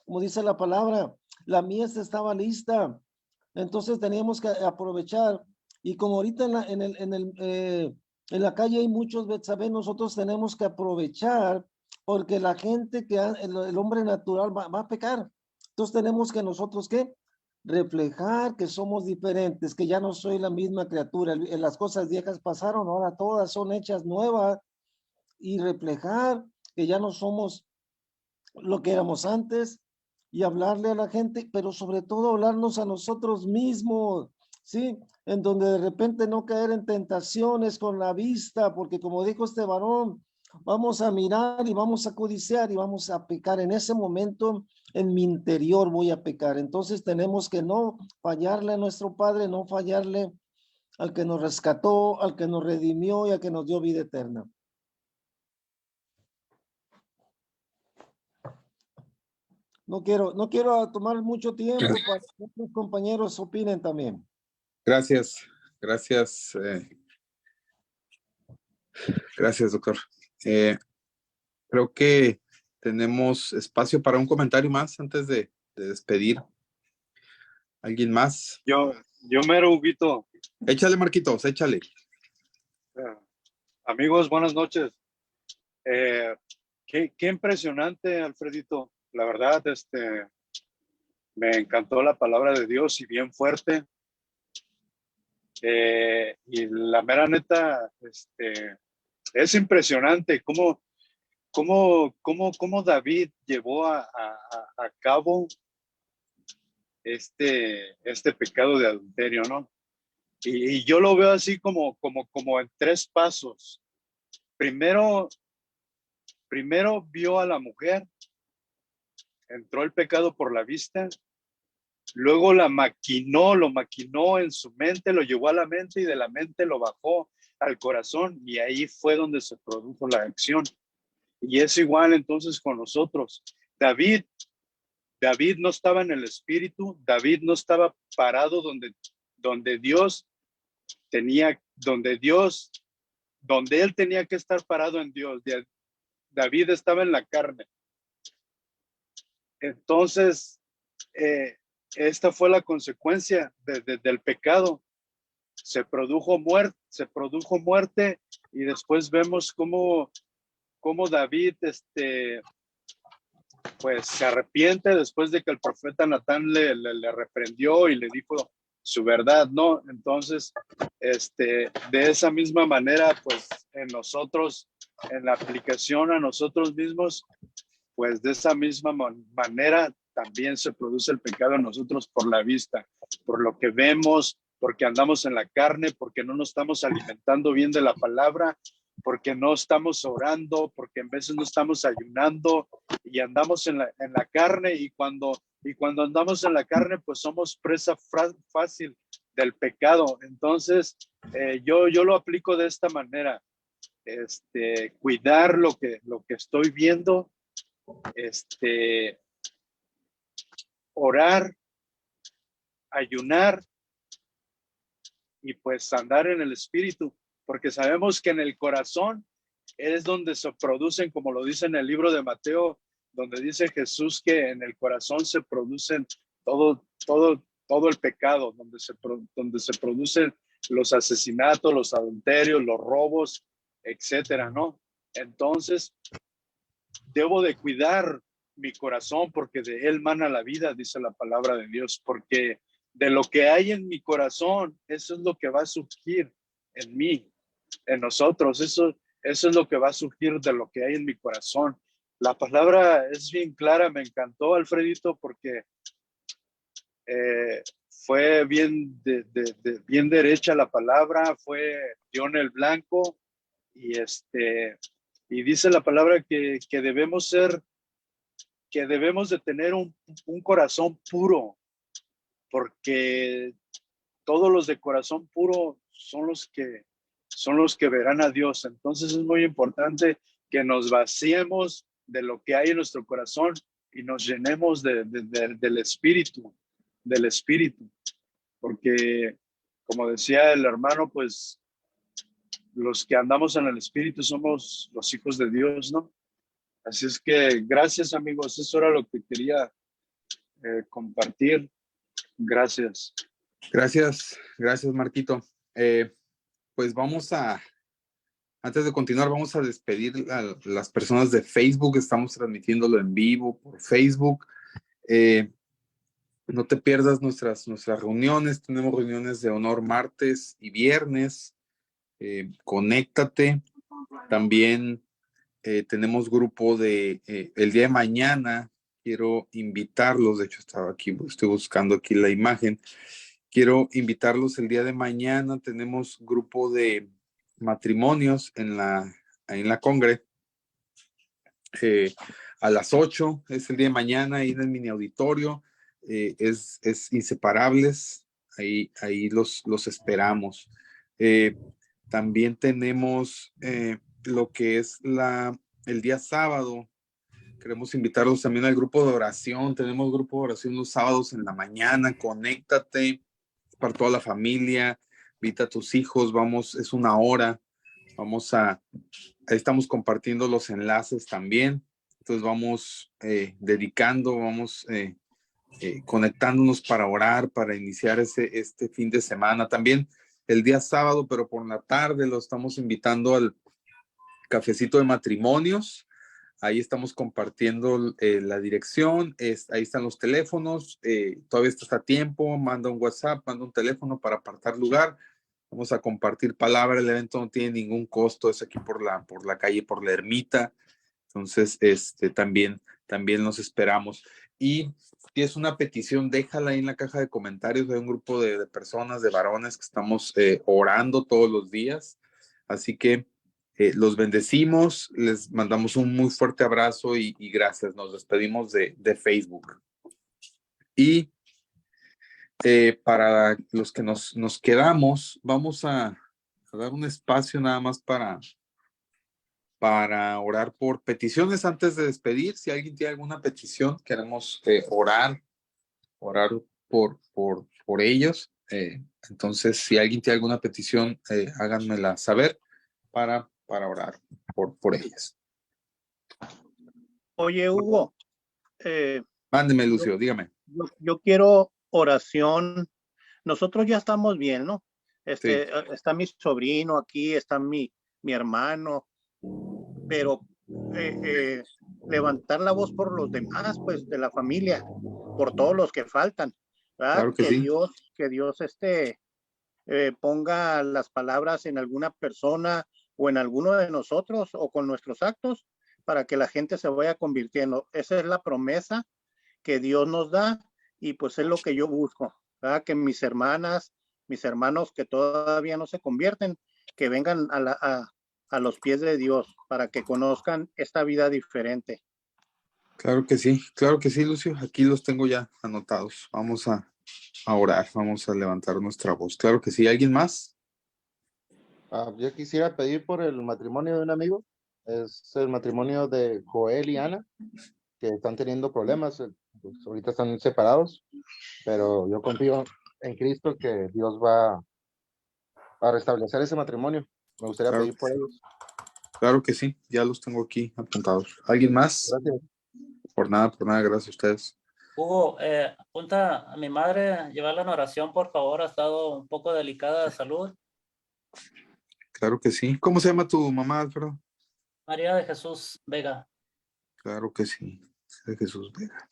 S5: como dice la palabra, la mies estaba lista. Entonces teníamos que aprovechar. Y como ahorita en la calle hay muchos Betsabé, nosotros tenemos que aprovechar, porque la gente el hombre natural va a pecar. Entonces tenemos que nosotros, ¿qué? Reflejar que somos diferentes, que ya no soy la misma criatura. Las cosas viejas pasaron, ahora todas son hechas nuevas, y reflejar que ya no somos lo que éramos antes, y hablarle a la gente, pero sobre todo hablarnos a nosotros mismos, ¿sí? En donde de repente no caer en tentaciones con la vista, porque como dijo este varón, vamos a mirar y vamos a codiciar y vamos a pecar. En ese momento, en mi interior voy a pecar. Entonces tenemos que no fallarle a nuestro Padre, no fallarle al que nos rescató, al que nos redimió y al que nos dio vida eterna. No quiero tomar mucho tiempo para que otros compañeros opinen también.
S3: Gracias, doctor. Creo que tenemos espacio para un comentario más antes de despedir. ¿Alguien más?
S6: Yo mero, Huguito.
S3: Échale, Marquitos, échale.
S6: Amigos, buenas noches. Qué impresionante, Alfredito. La verdad, me encantó la palabra de Dios y bien fuerte. Y la mera neta, es impresionante cómo David llevó a cabo este pecado de adulterio, ¿no? Y yo lo veo así como en tres pasos. Primero vio a la mujer, entró el pecado por la vista, luego lo maquinó en su mente, lo llevó a la mente y de la mente lo bajó al corazón, y ahí fue donde se produjo la acción. Y es igual entonces con nosotros. David no estaba en el espíritu, David no estaba parado donde Dios tenía, donde él tenía que estar parado en Dios. David estaba en la carne. Entonces, esta fue la consecuencia del pecado. Se produjo muerte y después vemos cómo David pues se arrepiente después de que el profeta Natán le reprendió y le dijo su verdad, ¿no? Entonces, de esa misma manera, pues en nosotros, en la aplicación a nosotros mismos, pues de esa misma manera también se produce el pecado en nosotros por la vista, por lo que vemos, porque andamos en la carne, porque no nos estamos alimentando bien de la palabra, porque no estamos orando, porque en veces no estamos ayunando y andamos en la carne y cuando andamos en la carne, pues somos presa fácil del pecado. Entonces, yo lo aplico de esta manera, cuidar lo que estoy viendo, orar, ayunar y pues andar en el espíritu, porque sabemos que en el corazón es donde se producen, como lo dice en el libro de Mateo, donde dice Jesús que en el corazón se producen todo el pecado, donde se producen los asesinatos, los adulterios, los robos, etcétera, ¿no? Entonces, debo de cuidar mi corazón porque de él mana la vida, dice la palabra de Dios, porque de lo que hay en mi corazón, eso es lo que va a surgir en mí, en nosotros, eso es lo que va a surgir de lo que hay en mi corazón. La palabra es bien clara, me encantó, Alfredito, porque fue bien, bien derecha la palabra, dio en el blanco y y dice la palabra que debemos de tener un corazón puro, porque todos los de corazón puro son los que verán a Dios. Entonces es muy importante que nos vaciemos de lo que hay en nuestro corazón y nos llenemos del espíritu, porque como decía el hermano, pues los que andamos en el espíritu somos los hijos de Dios, ¿no? Así es que gracias, amigos, eso era lo que quería compartir. Gracias.
S3: Gracias, Marquito. Pues antes de continuar, vamos a despedir a las personas de Facebook. Estamos transmitiéndolo en vivo por Facebook. No te pierdas nuestras reuniones. Tenemos reuniones de honor martes y viernes. Conéctate. También tenemos grupo el día de mañana. Quiero invitarlos. De hecho, estoy buscando aquí la imagen. Quiero invitarlos el día de mañana. Tenemos grupo de matrimonios ahí en la Congre. A las 8 es el día de mañana, ahí en el mini auditorio. Es Inseparables. Ahí los esperamos. También tenemos lo que es el día sábado. Queremos invitarlos también al grupo de oración. Tenemos grupo de oración los sábados en la mañana. Conéctate para toda la familia. Invita a tus hijos. Es 1 hora. Ahí estamos compartiendo los enlaces también. Entonces vamos vamos conectándonos para orar, para iniciar este fin de semana. También el día sábado, pero por la tarde, lo estamos invitando al cafecito de matrimonios. Ahí estamos compartiendo la dirección, ahí están los teléfonos, todavía estás a tiempo, manda un WhatsApp, manda un teléfono para apartar lugar. Vamos a compartir palabra, el evento no tiene ningún costo, es aquí por la calle, por la Ermita. Entonces, también los esperamos. Y si es una petición, déjala ahí en la caja de comentarios. Hay un grupo de personas, de varones que estamos orando todos los días. Así que los bendecimos, les mandamos un muy fuerte abrazo y gracias. Nos despedimos de Facebook. Y para los que nos quedamos, vamos a dar un espacio nada más para orar por peticiones antes de despedir. Si alguien tiene alguna petición, queremos orar por ellos. Entonces, si alguien tiene alguna petición, háganmela saber para orar por ellas.
S7: Oye, Hugo,
S3: Mándeme, Lucio, dígame.
S7: Yo quiero oración. Nosotros ya estamos bien, ¿no?
S3: Sí.
S7: Está mi sobrino aquí, está mi hermano, pero levantar la voz por los demás, pues, de la familia, por todos los que faltan, ¿verdad?
S3: Claro que sí.
S7: Que Dios ponga las palabras en alguna persona o en alguno de nosotros o con nuestros actos para que la gente se vaya convirtiendo. Esa es la promesa que Dios nos da y pues es lo que yo busco, ¿verdad? Que mis hermanas, mis hermanos que todavía no se convierten, que vengan a los pies de Dios para que conozcan esta vida diferente.
S3: Claro que sí, Lucio. Aquí los tengo ya anotados. Vamos a orar, vamos a levantar nuestra voz. Claro que sí. ¿Alguien más?
S8: Yo quisiera pedir por el matrimonio de un amigo. Es el matrimonio de Joel y Ana, que están teniendo problemas. Pues ahorita están separados, pero yo confío en Cristo que Dios va a restablecer ese matrimonio. Me gustaría
S3: Claro
S8: pedir
S3: que
S8: por
S3: sí.
S8: ellos.
S3: Claro que sí. Ya los tengo aquí apuntados. ¿Alguien más?
S8: Gracias.
S3: Por nada, gracias a ustedes.
S2: Hugo, apunta a mi madre, llevarla en oración, por favor. Ha estado un poco delicada de salud.
S3: Claro que sí. ¿Cómo se llama tu mamá, Alfredo?
S2: María de Jesús Vega,
S3: Claro que sí. De Jesús Vega.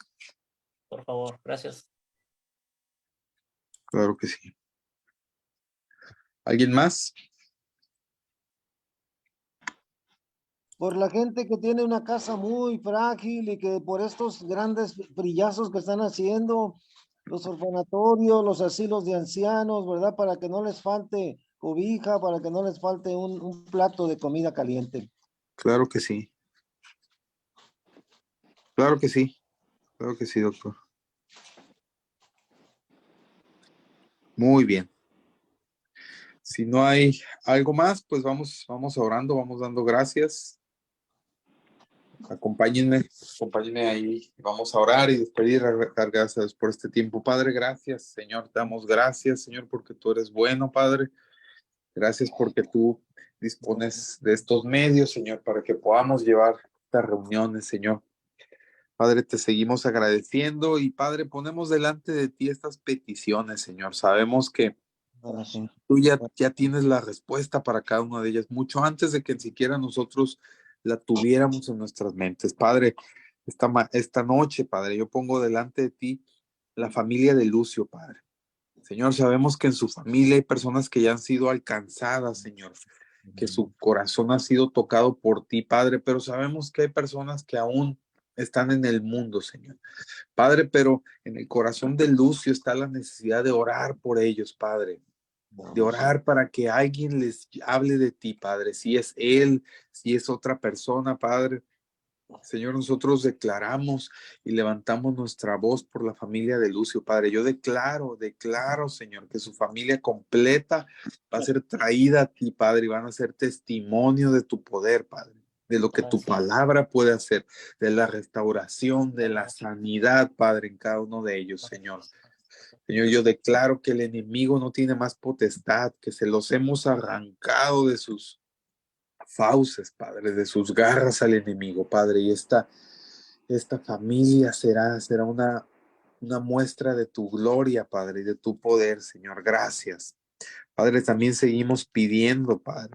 S2: por favor. Gracias.
S3: Claro que sí. ¿Alguien más?
S5: Por la gente que tiene una casa muy frágil y que por estos grandes brillazos que están haciendo, los orfanatorios, los asilos de ancianos, ¿verdad? Para que no les falte cobija, para que no les falte un plato de comida caliente.
S3: Claro que sí. Claro que sí. Claro que sí, doctor. Muy bien. Si no hay algo más, pues vamos orando, vamos dando gracias. Acompáñenme ahí. Vamos a orar y despedir, dar gracias por este tiempo. Padre, gracias, Señor. Te damos gracias, Señor, porque tú eres bueno, Padre. Gracias porque tú dispones de estos medios, Señor, para que podamos llevar estas reuniones, Señor. Padre, te seguimos agradeciendo y, Padre, ponemos delante de ti estas peticiones, Señor. Sabemos que tú ya tienes la respuesta para cada una de ellas, mucho antes de que ni siquiera nosotros la tuviéramos en nuestras mentes. Padre, esta noche, Padre, yo pongo delante de ti la familia de Lucio, Padre. Señor, sabemos que en su familia hay personas que ya han sido alcanzadas, Señor, que su corazón ha sido tocado por ti, Padre, pero sabemos que hay personas que aún están en el mundo, Señor. Padre, pero en el corazón de Lucio está la necesidad de orar por ellos, Padre. De orar para que alguien les hable de ti, Padre. Si es él, si es otra persona, Padre. Señor, nosotros declaramos y levantamos nuestra voz por la familia de Lucio, Padre. Yo declaro, Señor, que su familia completa va a ser traída a ti, Padre, y van a ser testimonio de tu poder, Padre, de lo que tu palabra puede hacer, de la restauración, de la sanidad, Padre, en cada uno de ellos, Señor. Señor, yo declaro que el enemigo no tiene más potestad, que se los hemos arrancado de sus fauces, Padre, de sus garras al enemigo, Padre, y esta familia será una muestra de tu gloria, Padre, y de tu poder, Señor. Gracias. Padre, también seguimos pidiendo, Padre.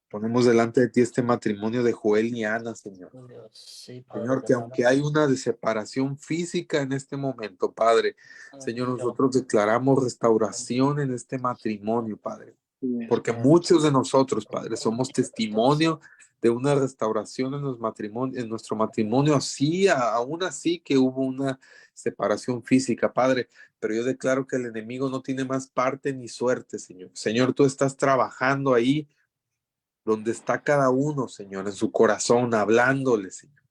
S3: Ponemos delante de ti este matrimonio de Joel y Ana, Señor.
S2: Dios, sí, Padre,
S3: Señor, que aunque hay una separación física en este momento, Padre, Señor, nosotros declaramos restauración en este matrimonio, Padre. Porque muchos de nosotros, Padre, somos testimonio de una restauración en nuestro matrimonio, así, aún así que hubo una separación física, Padre. Pero yo declaro que el enemigo no tiene más parte ni suerte, Señor. Señor, tú estás trabajando ahí donde está cada uno, Señor, en su corazón, hablándole, Señor,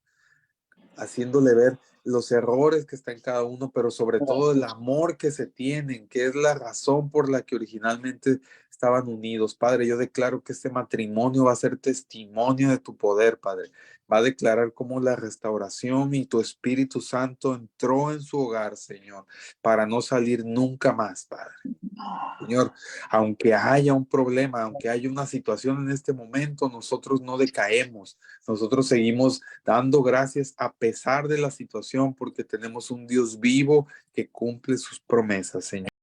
S3: haciéndole ver los errores que está en cada uno, pero sobre todo el amor que se tienen, que es la razón por la que originalmente estaban unidos. Padre, yo declaro que este matrimonio va a ser testimonio de tu poder, Padre. Va a declarar cómo la restauración y tu Espíritu Santo entró en su hogar, Señor, para no salir nunca más, Padre. Señor, aunque haya un problema, aunque haya una situación en este momento, nosotros no decaemos. Nosotros seguimos dando gracias a pesar de la situación, porque tenemos un Dios vivo que cumple sus promesas, Señor.